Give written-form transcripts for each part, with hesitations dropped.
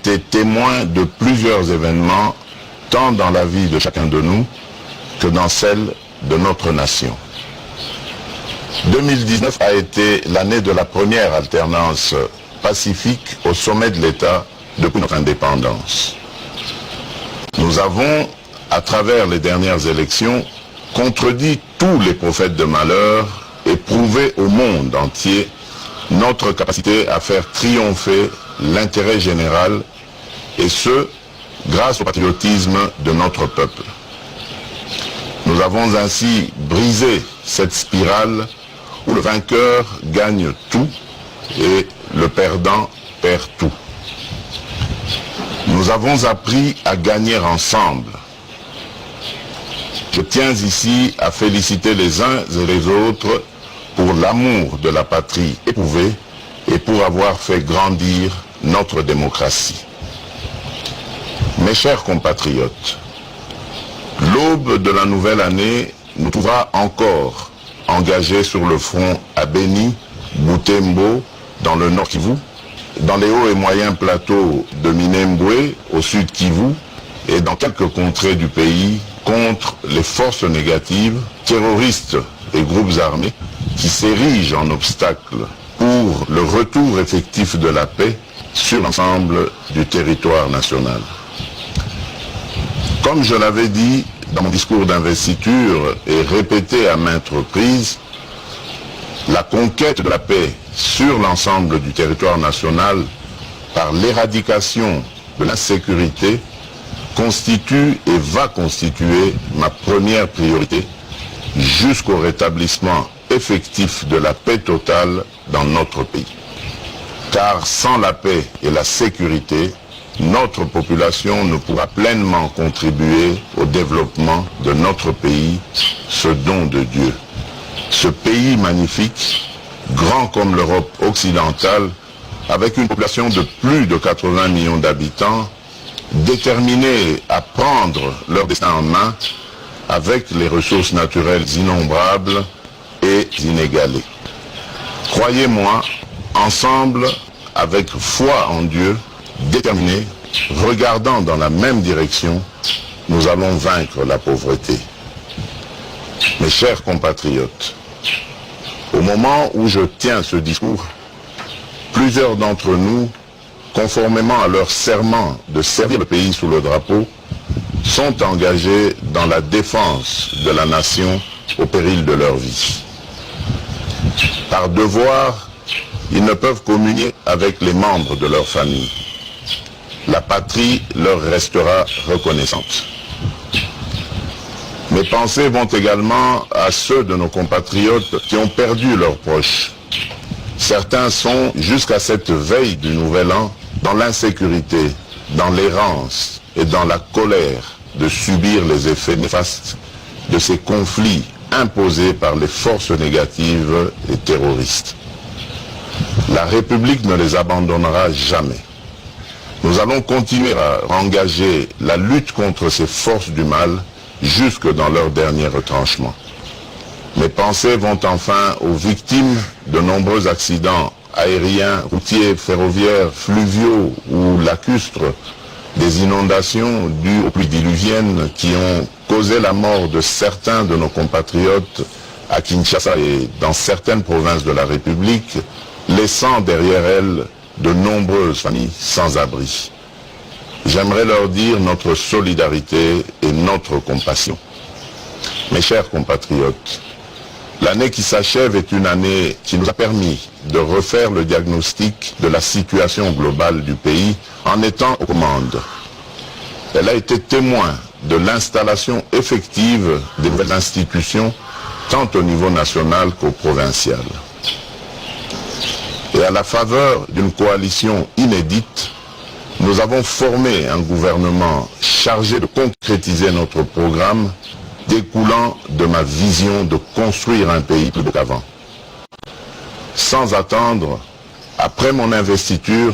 été témoin de plusieurs événements, tant dans la vie de chacun de nous que dans celle de notre nation. 2019 a été l'année de la première alternance pacifique au sommet de l'État depuis notre indépendance. Nous avons, à travers les dernières élections, contredit tous les prophètes de malheur et prouvé au monde entier notre capacité à faire triompher l'intérêt général, et ce, grâce au patriotisme de notre peuple. Nous avons ainsi brisé cette spirale où le vainqueur gagne tout et le perdant perd tout. Nous avons appris à gagner ensemble. Je tiens ici à féliciter les uns et les autres pour l'amour de la patrie éprouvée et pour avoir fait grandir notre démocratie. Mes chers compatriotes, l'aube de la nouvelle année nous trouvera encore engagés sur le front à Beni, Butembo, dans le nord Kivu, dans les hauts et moyens plateaux de Minembwe, au sud Kivu, et dans quelques contrées du pays, contre les forces négatives, terroristes et groupes armés, qui s'érigent en obstacle pour le retour effectif de la paix sur l'ensemble du territoire national. Comme je l'avais dit dans mon discours d'investiture et répété à maintes reprises, la conquête de la paix sur l'ensemble du territoire national par l'éradication de l'insécurité constitue et va constituer ma première priorité jusqu'au rétablissement effectif de la paix totale dans notre pays. Car sans la paix et la sécurité, notre population ne pourra pleinement contribuer au développement de notre pays, ce don de Dieu. Ce pays magnifique, grand comme l'Europe occidentale, avec une population de plus de 80 millions d'habitants, déterminés à prendre leur destin en main, avec les ressources naturelles innombrables et inégalées. Croyez-moi, ensemble, avec foi en Dieu, déterminés, regardant dans la même direction, nous allons vaincre la pauvreté. Mes chers compatriotes, au moment où je tiens ce discours, plusieurs d'entre nous, conformément à leur serment de servir le pays sous le drapeau, sont engagés dans la défense de la nation au péril de leur vie. Par devoir, ils ne peuvent communier avec les membres de leur famille. La patrie leur restera reconnaissante. Mes pensées vont également à ceux de nos compatriotes qui ont perdu leurs proches. Certains sont, jusqu'à cette veille du Nouvel An, dans l'insécurité, dans l'errance et dans la colère de subir les effets néfastes de ces conflits imposés par les forces négatives et terroristes. La République ne les abandonnera jamais. Nous allons continuer à engager la lutte contre ces forces du mal jusque dans leur dernier retranchement. Mes pensées vont enfin aux victimes de nombreux accidents aériens, routiers, ferroviaires, fluviaux ou lacustres, des inondations dues aux pluies diluviennes qui ont causé la mort de certains de nos compatriotes à Kinshasa et dans certaines provinces de la République, laissant derrière elles de nombreuses familles sans abri. J'aimerais leur dire notre solidarité et notre compassion. Mes chers compatriotes, l'année qui s'achève est une année qui nous a permis de refaire le diagnostic de la situation globale du pays en étant aux commandes. Elle a été témoin de l'installation effective des nouvelles institutions, tant au niveau national qu'au provincial. Et à la faveur d'une coalition inédite, nous avons formé un gouvernement chargé de concrétiser notre programme découlant de ma vision de construire un pays plus beau qu'avant. Sans attendre, après mon investiture,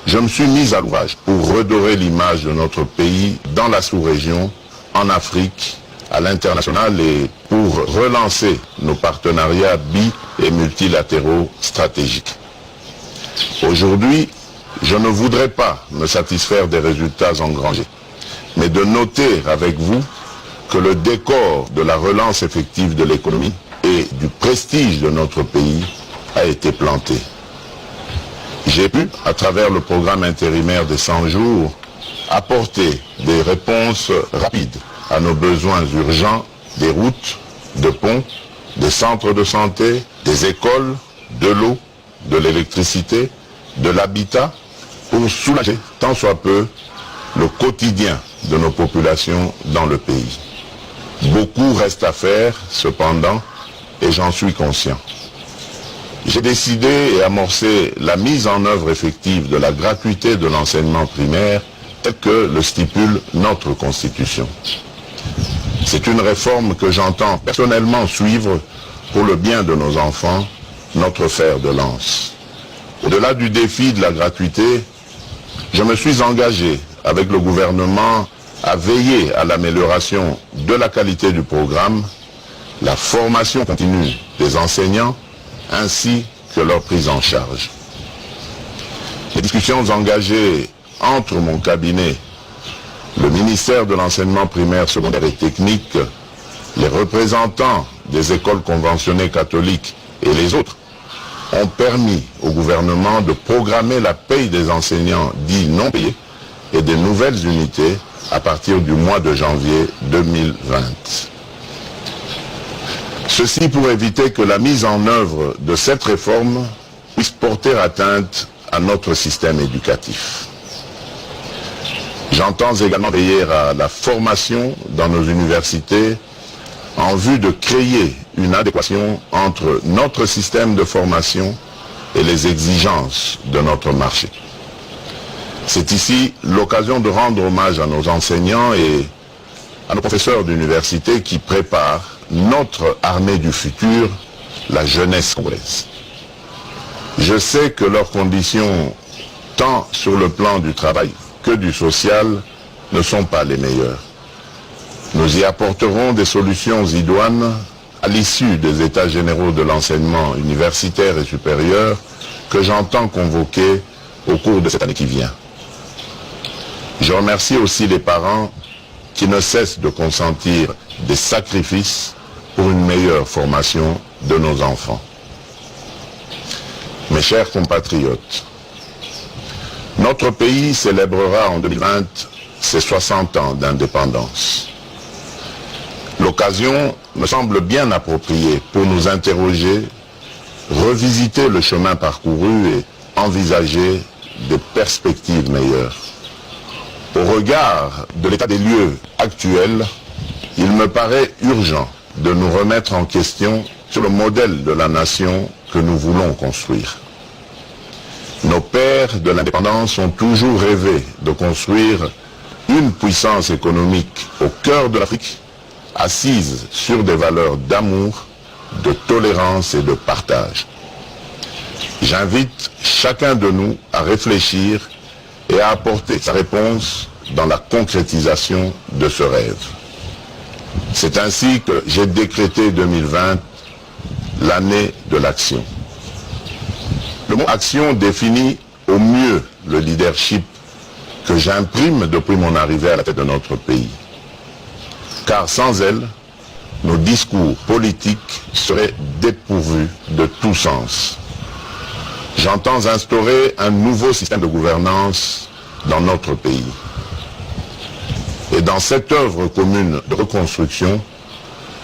je me suis mis à l'ouvrage pour redorer l'image de notre pays dans la sous-région, en Afrique, à l'international et pour relancer nos partenariats bi- et multilatéraux stratégiques. Aujourd'hui, je ne voudrais pas me satisfaire des résultats engrangés, mais de noter avec vous que le décor de la relance effective de l'économie et du prestige de notre pays a été planté. J'ai pu, à travers le programme intérimaire des 100 jours, apporter des réponses rapides à nos besoins urgents des routes, de ponts, des centres de santé, des écoles, de l'eau, de l'électricité, de l'habitat, pour soulager tant soit peu le quotidien de nos populations dans le pays. Beaucoup reste à faire, cependant, et j'en suis conscient. J'ai décidé et amorcé la mise en œuvre effective de la gratuité de l'enseignement primaire telle que le stipule notre Constitution. C'est une réforme que j'entends personnellement suivre pour le bien de nos enfants, notre fer de lance. Au-delà du défi de la gratuité, je me suis engagé avec le gouvernement à veiller à l'amélioration de la qualité du programme, la formation continue des enseignants, ainsi que leur prise en charge. Les discussions engagées entre mon cabinet, le ministère de l'enseignement primaire, secondaire et technique, les représentants des écoles conventionnées catholiques et les autres ont permis au gouvernement de programmer la paye des enseignants dits non payés et des nouvelles unités à partir du mois de janvier 2020. Ceci pour éviter que la mise en œuvre de cette réforme puisse porter atteinte à notre système éducatif. J'entends également veiller à la formation dans nos universités en vue de créer une adéquation entre notre système de formation et les exigences de notre marché. C'est ici l'occasion de rendre hommage à nos enseignants et à nos professeurs d'université qui préparent notre armée du futur, la jeunesse congolaise. Je sais que leurs conditions, tant sur le plan du travail que du social, ne sont pas les meilleures. Nous y apporterons des solutions idoines à l'issue des états généraux de l'enseignement universitaire et supérieur que j'entends convoquer au cours de cette année qui vient. Je remercie aussi les parents qui ne cessent de consentir des sacrifices pour une meilleure formation de nos enfants. Mes chers compatriotes, notre pays célébrera en 2020 ses 60 ans d'indépendance. L'occasion me semble bien appropriée pour nous interroger, revisiter le chemin parcouru et envisager des perspectives meilleures. Au regard de l'état des lieux actuel, il me paraît urgent de nous remettre en question sur le modèle de la nation que nous voulons construire. Nos pères de l'indépendance ont toujours rêvé de construire une puissance économique au cœur de l'Afrique, assise sur des valeurs d'amour, de tolérance et de partage. J'invite chacun de nous à réfléchir et à apporter sa réponse dans la concrétisation de ce rêve. C'est ainsi que j'ai décrété 2020 l'année de l'action. Le mot action définit au mieux le leadership que j'imprime depuis mon arrivée à la tête de notre pays. Car sans elle, nos discours politiques seraient dépourvus de tout sens. J'entends instaurer un nouveau système de gouvernance dans notre pays. Et dans cette œuvre commune de reconstruction,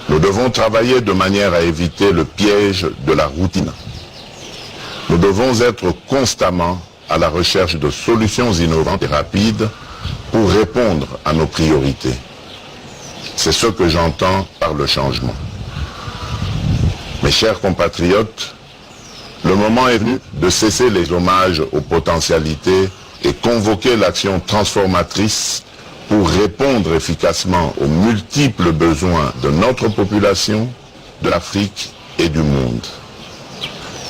nous devons travailler de manière à éviter le piège de la routine. Nous devons être constamment à la recherche de solutions innovantes et rapides pour répondre à nos priorités. C'est ce que j'entends par le changement. Mes chers compatriotes, le moment est venu de cesser les hommages aux potentialités et convoquer l'action transformatrice pour répondre efficacement aux multiples besoins de notre population, de l'Afrique et du monde.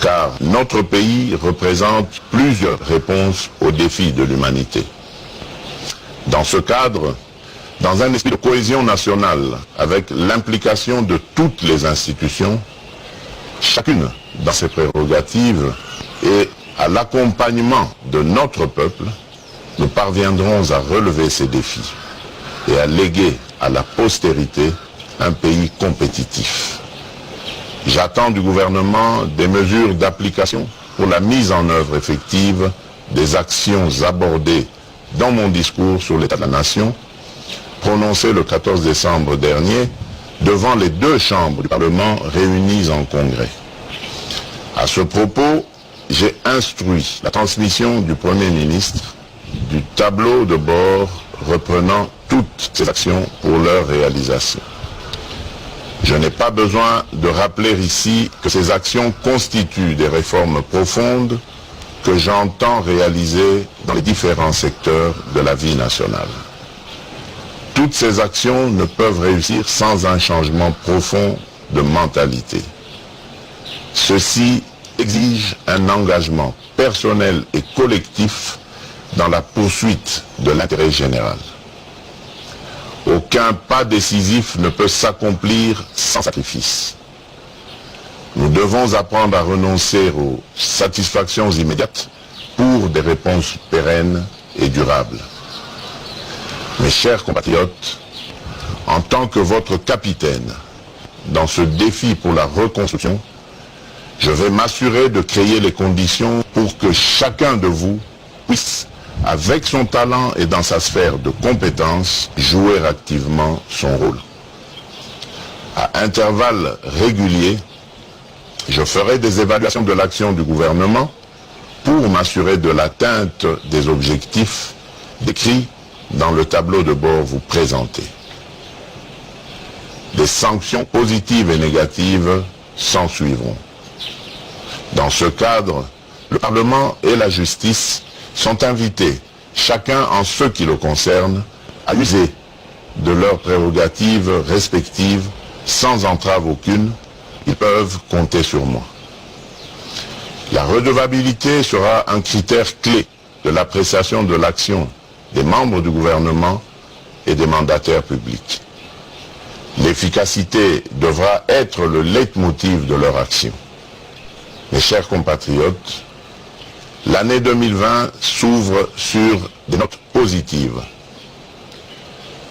Car notre pays représente plusieurs réponses aux défis de l'humanité. Dans ce cadre, dans un esprit de cohésion nationale, avec l'implication de toutes les institutions, chacune dans ses prérogatives et à l'accompagnement de notre peuple, nous parviendrons à relever ces défis et à léguer à la postérité un pays compétitif. J'attends du gouvernement des mesures d'application pour la mise en œuvre effective des actions abordées dans mon discours sur l'état de la nation, prononcé le 14 décembre dernier devant les deux chambres du Parlement réunies en congrès. À ce propos, j'ai instruit la transmission du Premier ministre du tableau de bord reprenant toutes ces actions pour leur réalisation. Je n'ai pas besoin de rappeler ici que ces actions constituent des réformes profondes que j'entends réaliser dans les différents secteurs de la vie nationale. Toutes ces actions ne peuvent réussir sans un changement profond de mentalité. Ceci exige un engagement personnel et collectif dans la poursuite de l'intérêt général. Aucun pas décisif ne peut s'accomplir sans sacrifice. Nous devons apprendre à renoncer aux satisfactions immédiates pour des réponses pérennes et durables. Mes chers compatriotes, en tant que votre capitaine dans ce défi pour la reconstruction, je vais m'assurer de créer les conditions pour que chacun de vous puisse, avec son talent et dans sa sphère de compétences, jouer activement son rôle. À intervalles réguliers, je ferai des évaluations de l'action du gouvernement pour m'assurer de l'atteinte des objectifs décrits dans le tableau de bord vous présenté. Des sanctions positives et négatives s'en suivront. Dans ce cadre, le Parlement et la justice sont invités, chacun en ce qui le concerne, à user de leurs prérogatives respectives sans entrave aucune. Ils peuvent compter sur moi. La redevabilité sera un critère clé de l'appréciation de l'action des membres du gouvernement et des mandataires publics. L'efficacité devra être le leitmotiv de leur action. Mes chers compatriotes, l'année 2020 s'ouvre sur des notes positives.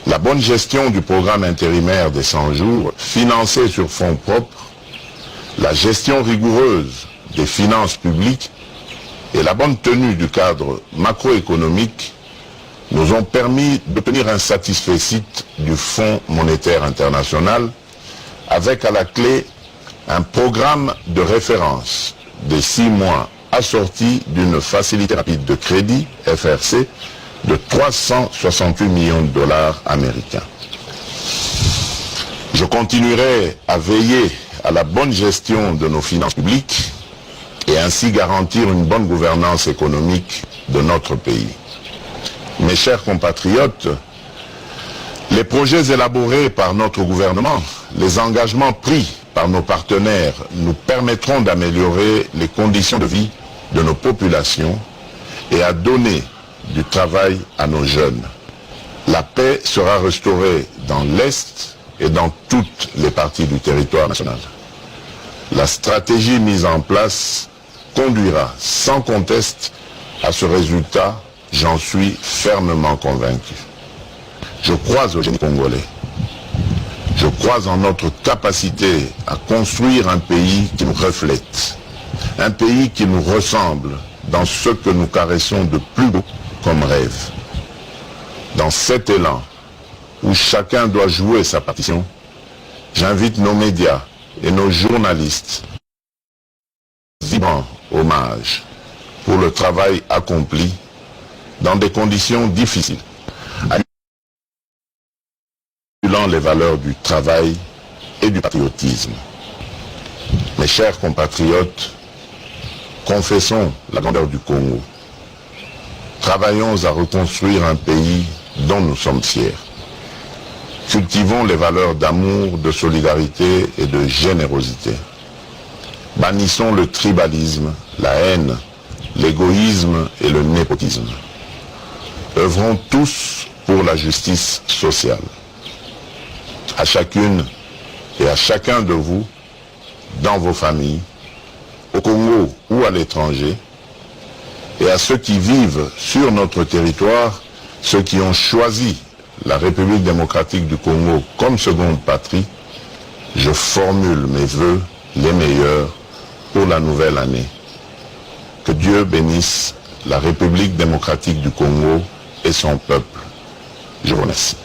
La bonne gestion du programme intérimaire des 100 jours, financé sur fonds propres, la gestion rigoureuse des finances publiques et la bonne tenue du cadre macroéconomique nous ont permis d'obtenir un satisfecit du Fonds monétaire international avec à la clé un programme de référence de 6 mois assorti d'une facilité rapide de crédit, FRC, de 368 millions de dollars américains. Je continuerai à veiller à la bonne gestion de nos finances publiques et ainsi garantir une bonne gouvernance économique de notre pays. Mes chers compatriotes, les projets élaborés par notre gouvernement, les engagements pris par nos partenaires nous permettront d'améliorer les conditions de vie de nos populations et à donner du travail à nos jeunes. La paix sera restaurée dans l'Est et dans toutes les parties du territoire national. La stratégie mise en place conduira sans conteste à ce résultat, j'en suis fermement convaincu. Je crois au génie congolais. Je crois en notre capacité à construire un pays qui nous reflète, un pays qui nous ressemble dans ce que nous caressons de plus beau comme rêve. Dans cet élan où chacun doit jouer sa partition, j'invite nos médias et nos journalistes à vibrant hommage pour le travail accompli dans des conditions difficiles, annulant les valeurs du travail et du patriotisme. Mes chers compatriotes, confessons la grandeur du Congo. Travaillons à reconstruire un pays dont nous sommes fiers. Cultivons les valeurs d'amour, de solidarité et de générosité. Bannissons le tribalisme, la haine, l'égoïsme et le népotisme. Œuvrons tous pour la justice sociale. À chacune et à chacun de vous, dans vos familles, au Congo ou à l'étranger, et à ceux qui vivent sur notre territoire, ceux qui ont choisi la République démocratique du Congo comme seconde patrie, je formule mes vœux les meilleurs pour la nouvelle année. Que Dieu bénisse la République démocratique du Congo et son peuple. Je vous remercie.